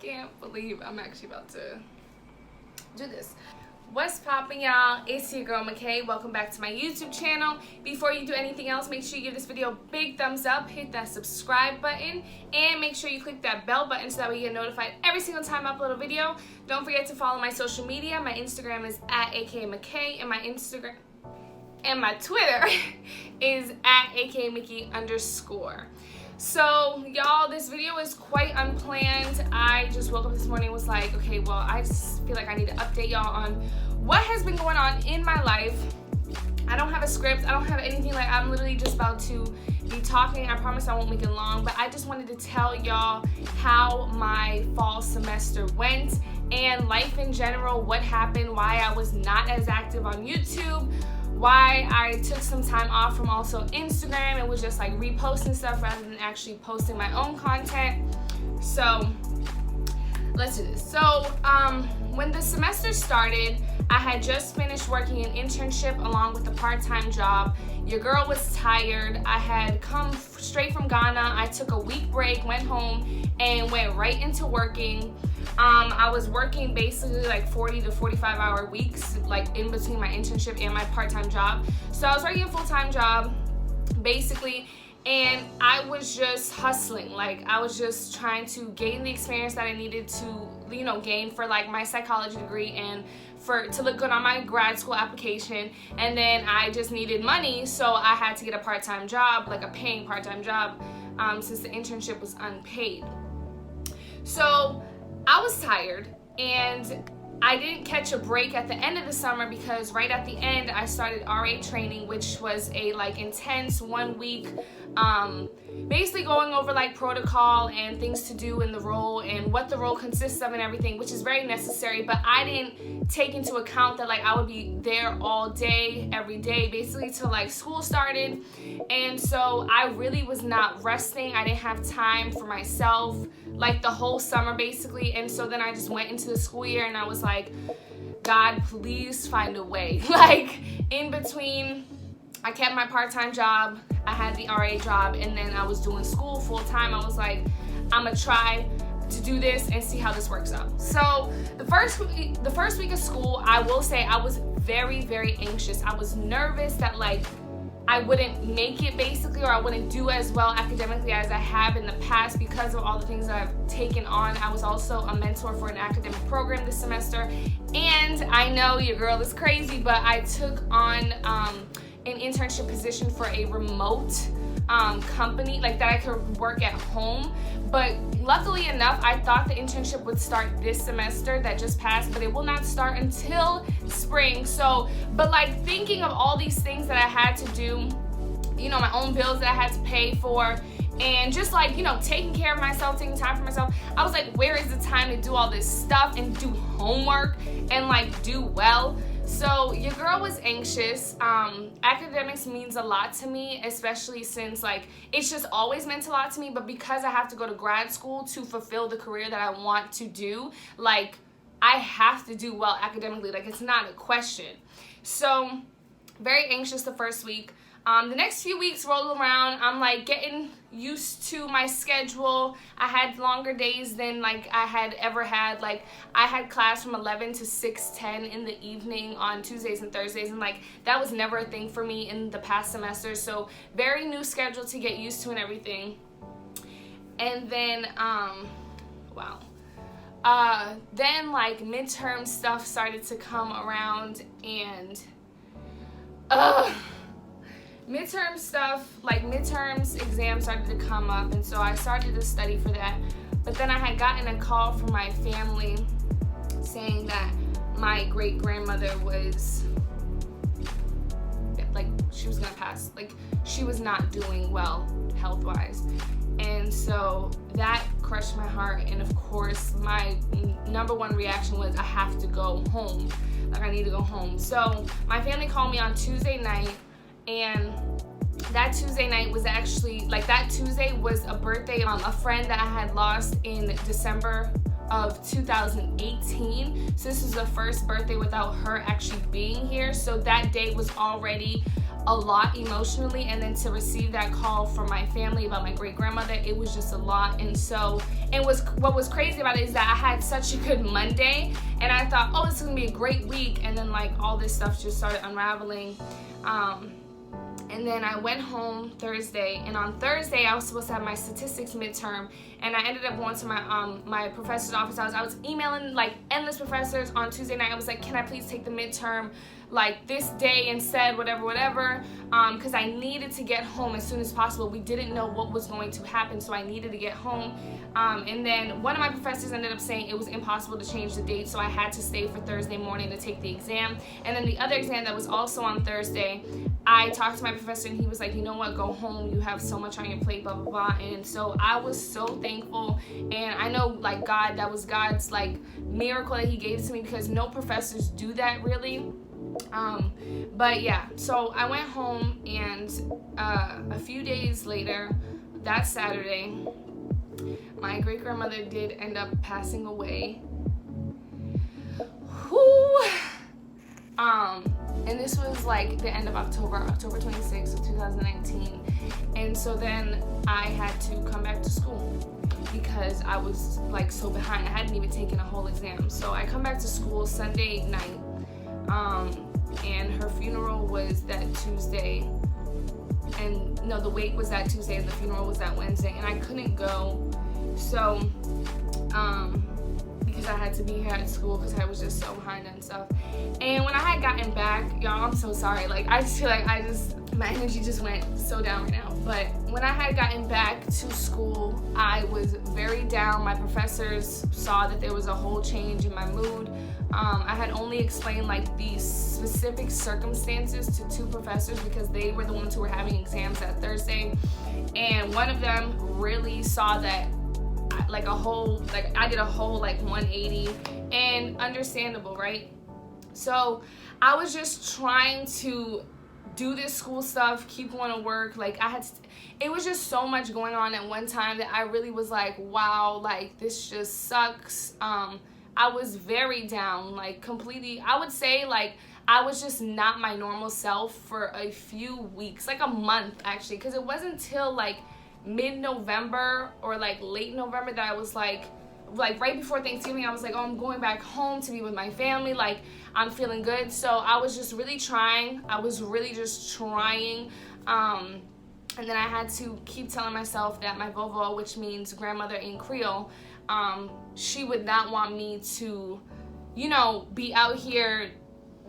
can't believe I'm actually about to do this. What's poppin', y'all? It's your girl Mickay. Welcome back to my YouTube channel. Before you do anything else, make sure you give this video a big thumbs up, hit that subscribe button, and make sure you click that bell button so that way you get notified every single time I upload a video. Don't forget to follow my social media. My Instagram is @AKMickay, and my Twitter is @AKMickey_. So y'all, this video is quite unplanned. I just woke up this morning and was like, okay, well, I just feel like I need to update y'all on what has been going on in my life. I don't have a script, I don't have anything. Like, I'm literally just about to be talking. I promise I won't make it long, but I just wanted to tell y'all how my fall semester went and life in general, what happened, why I was not as active on YouTube, why I took some time off from also Instagram and was just like reposting stuff rather than actually posting my own content. So let's do this. So when the semester started, I had just finished working an internship along with a part-time job. Your girl was tired. I had come straight from Ghana. I took a week break, went home, and went right into working. I was working basically like 40 to 45 hour weeks, like in between my internship and my part-time job. So I was working a full-time job basically, and I was just hustling. Like, I was just trying to gain the experience that I needed to, you know, gain for like my psychology degree and to look good on my grad school application. And then I just needed money, so I had to get a part-time job, like a paying part-time job, since the internship was unpaid. So I was tired, and I didn't catch a break at the end of the summer because right at the end I started RA training, which was a like intense 1 week, basically going over like protocol and things to do in the role and what the role consists of and everything, which is very necessary. But I didn't take into account that like I would be there all day, every day, basically till like school started. And so I really was not resting. I didn't have time for myself like the whole summer basically. And so then I just went into the school year and I was like, God, please find a way. Like, in between, I kept my part-time job, I had the RA job, and then I was doing school full-time. I was like, I'm gonna try to do this and see how this works out. So the first week of school, I will say I was very, very anxious. I was nervous that like I wouldn't make it basically, or I wouldn't do as well academically as I have in the past because of all the things that I've taken on. I was also a mentor for an academic program this semester, and I know your girl is crazy, but I took on an internship position for a remote company, like that I could work at home. But luckily enough, I thought the internship would start this semester that just passed, but it will not start until spring. So, but like thinking of all these things that I had to do, you know, my own bills that I had to pay for, and just like, you know, taking care of myself, taking time for myself, I was like, where is the time to do all this stuff and do homework and like do well? So your girl was anxious. Academics means a lot to me, especially since like it's just always meant a lot to me, but because I have to go to grad school to fulfill the career that I want to do, like I have to do well academically. Like, it's not a question. So very anxious the first week. The next few weeks roll around, I'm like getting used to my schedule. I had longer days than like I had ever had. Like, I had class from 11 to 6:10 in the evening on Tuesdays and Thursdays, and like that was never a thing for me in the past semester. So very new schedule to get used to and everything. And then then like midterm stuff started to come around, and midterm stuff, like midterms exams started to come up, and so I started to study for that. But then I had gotten a call from my family saying that my great-grandmother was like, she was gonna pass. Like, she was not doing well health-wise. And so that crushed my heart, and of course my number one reaction was I have to go home. Like, I need to go home. So my family called me on Tuesday night, and that Tuesday night was actually, like, that Tuesday was a birthday of a friend that I had lost in December of 2018. So this was the first birthday without her actually being here. So that day was already a lot emotionally, and then to receive that call from my family about my great grandmother, it was just a lot. And And what was crazy about it is that I had such a good Monday, and I thought, oh, this is gonna be a great week, and then like all this stuff just started unraveling. And then I went home Thursday, and on Thursday I was supposed to have my statistics midterm, and I ended up going to my professor's office. I was emailing like endless professors on Tuesday night. I was like, can I please take the midterm like this day instead, whatever, because I needed to get home as soon as possible. We didn't know what was going to happen, so I needed to get home. And then one of my professors ended up saying it was impossible to change the date, so I had to stay for Thursday morning to take the exam. And then the other exam that was also on Thursday, I talked to my professor, and he was like, you know what, go home, you have so much on your plate, blah blah blah. And so I was so thankful, and I know like God, that was God's like miracle that he gave to me, because no professors do that really. But yeah, so I went home, and a few days later, that Saturday, my great-grandmother did end up passing away. Whew. And this was like the end of October 26th of 2019. And so then I had to come back to school because I was like so behind. I hadn't even taken a whole exam. So I come back to school Sunday night. And her funeral was that Tuesday, and no, the wake was that Tuesday and the funeral was that Wednesday, and I couldn't go, so because I had to be here at school because I was just so behind and stuff. And when I had gotten back, y'all, I'm so sorry, like I just feel like my energy just went so down right now. But when I had gotten back to school, I was very down. My professors saw that there was a whole change in my mood. I had only explained like these specific circumstances to two professors because they were the ones who were having exams that Thursday, and one of them really saw that I did a whole like 180, and understandable, right? So I was just trying to do this school stuff, keep going to work. Like it was just so much going on at one time that I really was like, wow, like this just sucks. I was very down, like completely. I would say like I was just not my normal self for a few weeks, like a month actually, because it wasn't until like mid-November or like late November that I was like right before Thanksgiving, I was like, oh, I'm going back home to be with my family, like I'm feeling good. So I was just really trying. I was really just trying. And then I had to keep telling myself that my Vovo, which means grandmother in Creole, she would not want me to, you know, be out here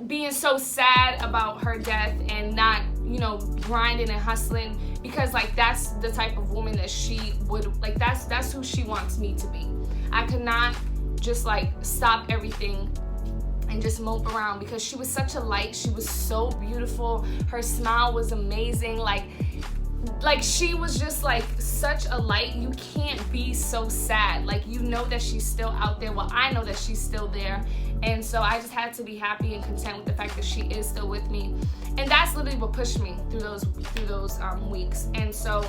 being so sad about her death and not, you know, grinding and hustling, because like that's the type of woman that she would like. That's who she wants me to be. I could not just like stop everything and just mope around, because she was such a light. She was so beautiful. Her smile was amazing. Like she was just like such a light. You can't be so sad. Like, you know that she's still out there. Well, I know that she's still there. And so I just had to be happy and content with the fact that she is still with me. And that's literally what pushed me through those weeks. And so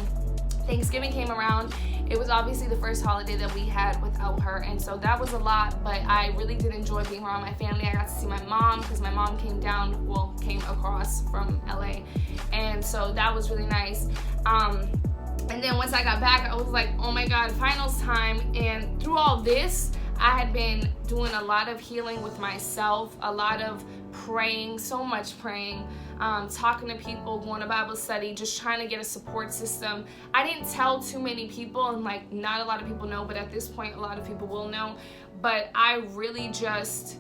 Thanksgiving came around. It was obviously the first holiday that we had without her, and so that was a lot, but I really did enjoy being around my family. I got to see my mom, because my mom came across from LA, and so that was really nice. And then once I got back, I was like, oh my God, finals time. And through all this, I had been doing a lot of healing with myself, a lot of praying, so much praying, talking to people, going to Bible study, just trying to get a support system. I didn't tell too many people, and like not a lot of people know, but at this point a lot of people will know. But I really just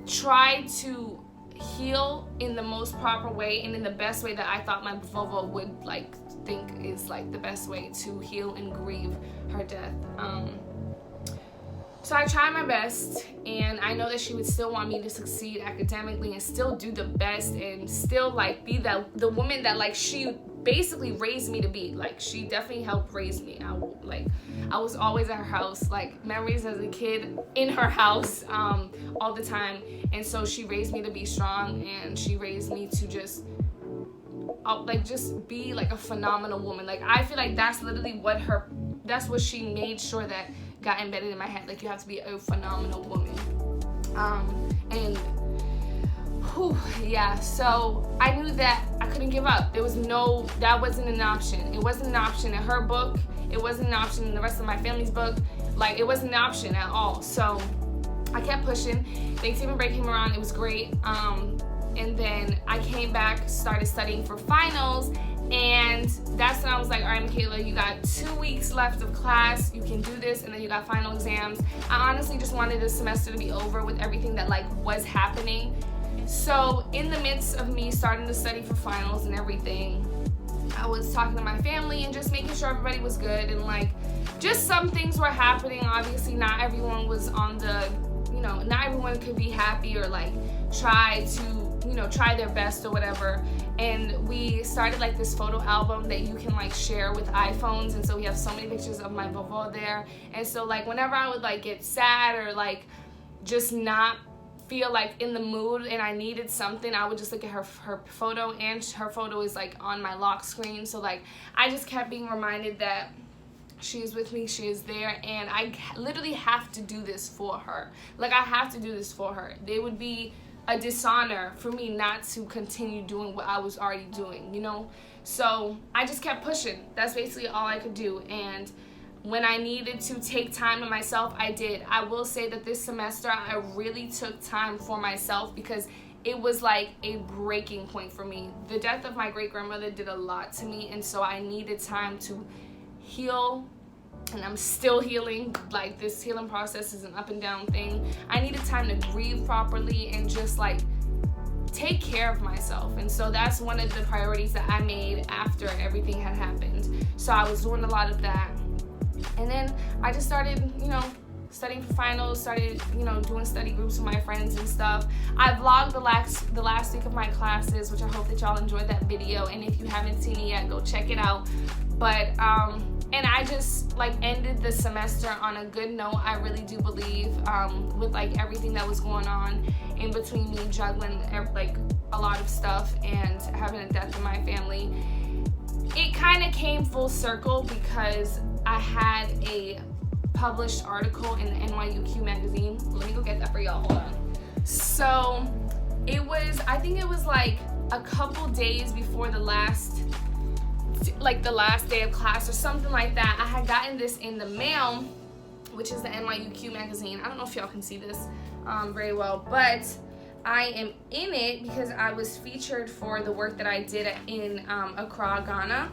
tried to heal in the most proper way and in the best way that I thought my Vovo would like think is like the best way to heal and grieve her death. So I tried my best, and I know that she would still want me to succeed academically and still do the best and still like be the woman that like she basically raised me to be. Like, she definitely helped raise me. I was always at her house, like memories as a kid in her house all the time. And so she raised me to be strong, and she raised me to just be like a phenomenal woman. Like, I feel like that's literally that's what she made sure that got embedded in my head. Like, you have to be a phenomenal woman. So I knew that I couldn't give up. That wasn't an option. It wasn't an option in her book. It wasn't an option in the rest of my family's book. Like, it wasn't an option at all. So I kept pushing. Thanksgiving break came around. It was great. And then I came back, started studying for finals. And that's when I was like, all right, Michaela, you got 2 weeks left of class. You can do this. And then you got final exams. I honestly just wanted this semester to be over with everything that like was happening. So in the midst of me starting to study for finals and everything, I was talking to my family and just making sure everybody was good, and like just some things were happening. Obviously not everyone was on the, not everyone could be happy or like try their best or whatever. And we started like this photo album that you can like share with iPhones, and so we have so many pictures of my Vovo there. And so like whenever I would like get sad or like just not feel like in the mood and I needed something, I would just look at her photo, and her photo is like on my lock screen. So like I just kept being reminded that she is with me, she is there, and I literally have to do this for her. Like I have to do this for her. It would be a dishonor for me not to continue doing what I was already doing, So I just kept pushing. That's basically all I could do. And when I needed to take time to myself, I did. I will say that this semester I really took time for myself because it was like a breaking point for me. The death of my great-grandmother did a lot to me, and so I needed time to heal, and I'm still healing. Like, this healing process is an up and down thing. I needed time to breathe properly and just like take care of myself. And so that's one of the priorities that I made after everything had happened. So I was doing a lot of that. And then I just started, studying for finals, started, doing study groups with my friends and stuff. I vlogged the last week of my classes, which I hope that y'all enjoyed that video. And if you haven't seen it yet, go check it out. But, and I just like ended the semester on a good note. I really do believe, with like everything that was going on in between me juggling like a lot of stuff and having a death in my family. It kind of came full circle because I had a published article in the NYU magazine. Let me go get that for y'all, hold on. So I think it was like a couple days before the last day of class or something like that. I had gotten this in the mail, which is the NYU magazine. I don't know if y'all can see this very well, but I am in it because I was featured for the work that I did in Accra, Ghana.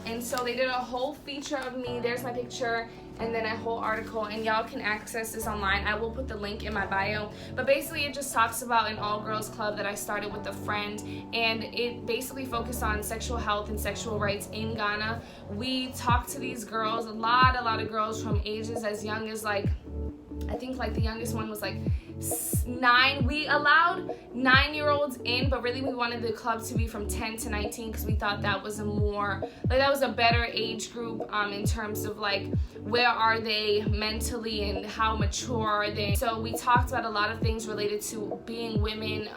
And so they did a whole feature of me. There's my picture, and then a whole article, and y'all can access this online. I will put the link in my bio. But basically it just talks about an all-girls club that I started with a friend, and it basically focused on sexual health and sexual rights in Ghana. We talked to these girls, a lot of girls from ages as young as like, I think like the youngest one was like 9. We allowed 9-year-olds in, but really we wanted the club to be from 10 to 19 because we thought that was a better age group in terms of like where are they mentally and how mature are they. So we talked about a lot of things related to being women,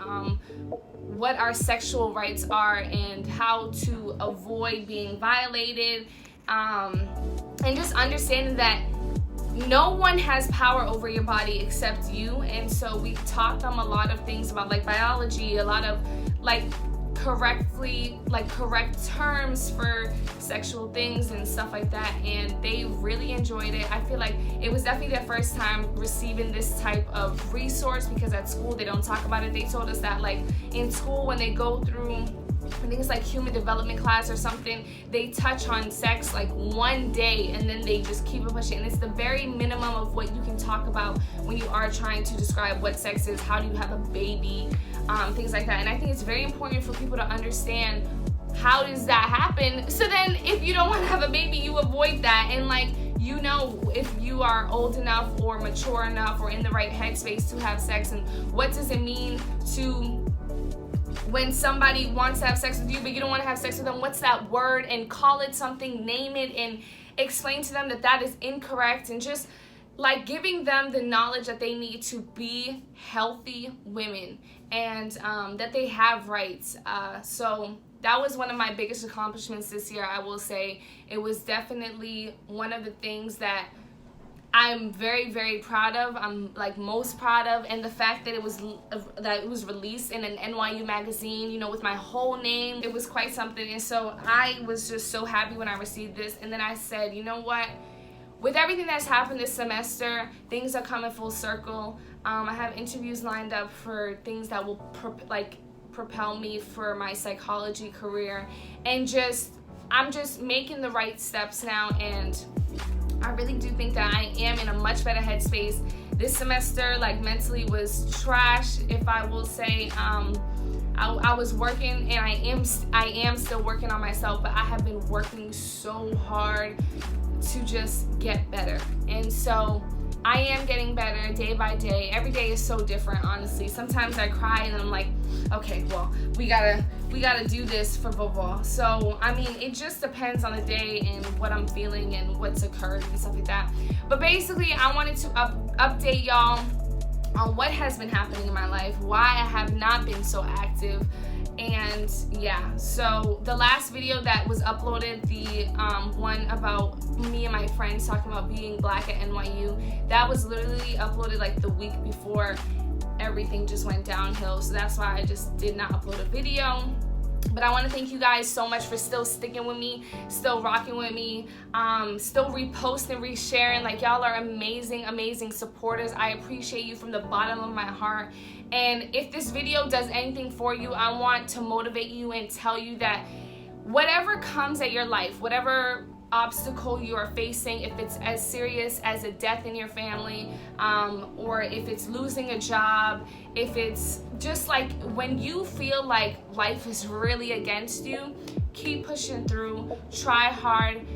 what our sexual rights are and how to avoid being violated, and just understanding that no one has power over your body except you. And so we taught them a lot of things about like biology, a lot of like correct terms for sexual things and stuff like that, and they really enjoyed it. I feel like it was definitely their first time receiving this type of resource because at school they don't talk about it. They told us that like in school when they go through, I think it's like human development class or something, they touch on sex like one day and then they just keep it pushing. And it's the very minimum of what you can talk about when you are trying to describe what sex is, how do you have a baby, things like that. And I think it's very important for people to understand how does that happen. So then if you don't want to have a baby, you avoid that. And like, if you are old enough or mature enough or in the right headspace to have sex, and what does it mean to when somebody wants to have sex with you but you don't want to have sex with them, what's that word, and call it something, name it, and explain to them that that is incorrect, and just like giving them the knowledge that they need to be healthy women, and that they have rights. So that was one of my biggest accomplishments this year, I will say. It was definitely one of the things that I'm very, very proud of. I'm like most proud of, and the fact that it was released in an NYU magazine, you know, with my whole name, it was quite something. And so I was just so happy when I received this. And then I said, you know what? With everything that's happened this semester, things are coming full circle. I have interviews lined up for things that will propel me for my psychology career, and I'm just making the right steps now, and I really do think that I am in a much better headspace. This semester, like, mentally was trash, if I will say. I was working, and I am still working on myself, but I have been working so hard to just get better. And so I am getting better day by day. Every day is so different, honestly. Sometimes I cry and I'm like, okay, well, we gotta do this for Vovo. So, I mean, it just depends on the day and what I'm feeling and what's occurred and stuff like that. But basically, I wanted to update y'all on what has been happening in my life, why I have not been so active. And yeah, so the last video that was uploaded, the one about me and my friends talking about being black at NYU, that was literally uploaded like the week before everything just went downhill. So that's why I just did not upload a video. But I want to thank you guys so much for still sticking with me, still rocking with me, still reposting, resharing. Like, y'all are amazing, amazing supporters. I appreciate you from the bottom of my heart. And if this video does anything for you, I want to motivate you and tell you that whatever comes at your life, whatever obstacle you are facing, if it's as serious as a death in your family, or if it's losing a job, if it's just like when you feel like life is really against you, keep pushing through, try hard.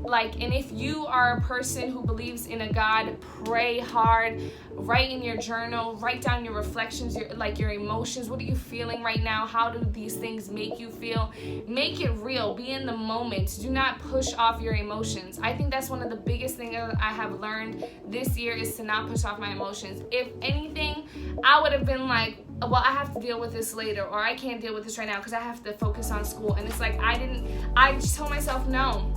Like, and if you are a person who believes in a God, pray hard, write in your journal, write down your reflections, your emotions. What are you feeling right now? How do these things make you feel? Make it real, be in the moment. Do not push off your emotions. I think that's one of the biggest things I have learned this year, is to not push off my emotions. If anything, I would have been like, well, I have to deal with this later, or I can't deal with this right now because I have to focus on school. And it's like, I just told myself, no.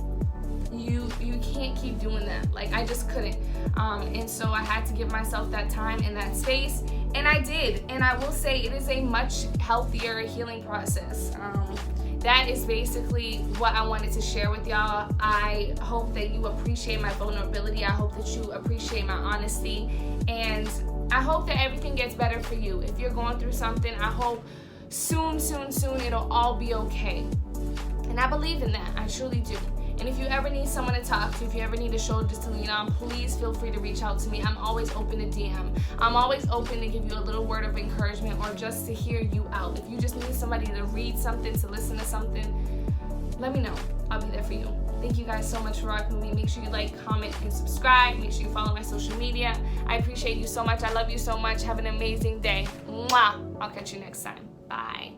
You can't keep doing that. Like, I just couldn't. And so I had to give myself that time and that space, and I did. And I will say it is a much healthier healing process. That is basically what I wanted to share with y'all. I hope that you appreciate my vulnerability. I hope that you appreciate my honesty, and I hope that everything gets better for you. If you're going through something, I hope soon it'll all be okay. And I believe in that. I truly do. And if you ever need someone to talk to, if you ever need a shoulder to lean on, please feel free to reach out to me. I'm always open to DM. I'm always open to give you a little word of encouragement, or just to hear you out. If you just need somebody to read something, to listen to something, let me know. I'll be there for you. Thank you guys so much for rocking with me. Make sure you like, comment, and subscribe. Make sure you follow my social media. I appreciate you so much. I love you so much. Have an amazing day. Mwah! I'll catch you next time. Bye.